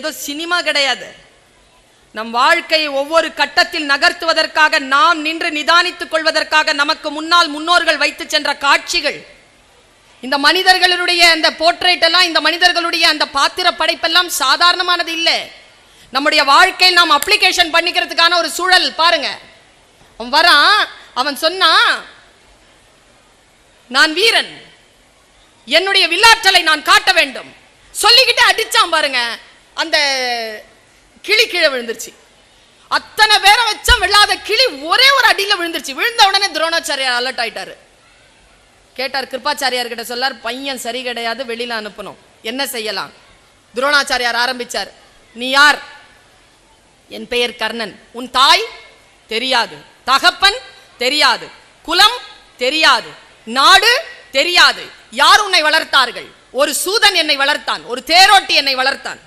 ஏதோ சினிமா கிடையாது. நம் வாழ்க்கையை ஒவ்வொரு கட்டத்தில் நகர்த்துவதற்காக, நாம் நின்று நிதானித்துக் கொள்வதற்காக நமக்கு முன்னால் முன்னோர்கள் வைத்து சென்ற காட்சிகள். இந்த மனிதர்களுடைய அந்த போர்ட்ரேட் எல்லாம், இந்த மனிதர்களுடைய அந்த பாத்திர படைப்பெல்லாம் சாதாரணமானது இல்லை. நம்முடைய வாழ்க்கையில் நாம் அப்ளிகேஷன் பண்ணிக்கிறதுக்கான ஒரு சூழல் பாருங்க. அவன் வரான், அவன் சொன்னா, நான் வீரன், என்னுடைய வில்லாற்றலை நான் காட்ட வேண்டும் சொல்லிக்கிட்டு அடிச்சான் பாருங்க. அந்த கிளி கீழே விழுந்துருச்சு. அத்தனை பேரை வச்சா விழாத கிளி ஒரே ஒரு அடியில விழுந்துருச்சு. விழுந்த உடனே துரோணாச்சாரியார் அலர்ட் ஆயிட்டாரு. கேட்டார் கிருபாச்சாரியார் கிட்ட, சொல்லார் பையன் சரி கிடையாது, வெளியில அனுப்பணும், என்ன செய்யலாம்? துரோணாச்சாரியார் ஆரம்பிச்சார். நீ யார்? என் பெயர் கர்ணன். உன் தாய்? தெரியாது. தகப்பன்? தெரியாது. குலம்? தெரியாது. நாடு? தெரியாது. யார் உன்னை வளர்த்தார்கள்? ஒரு சூதன் என்னை வளர்த்தான், ஒரு தேரோட்டி என்னை வளர்த்தான்.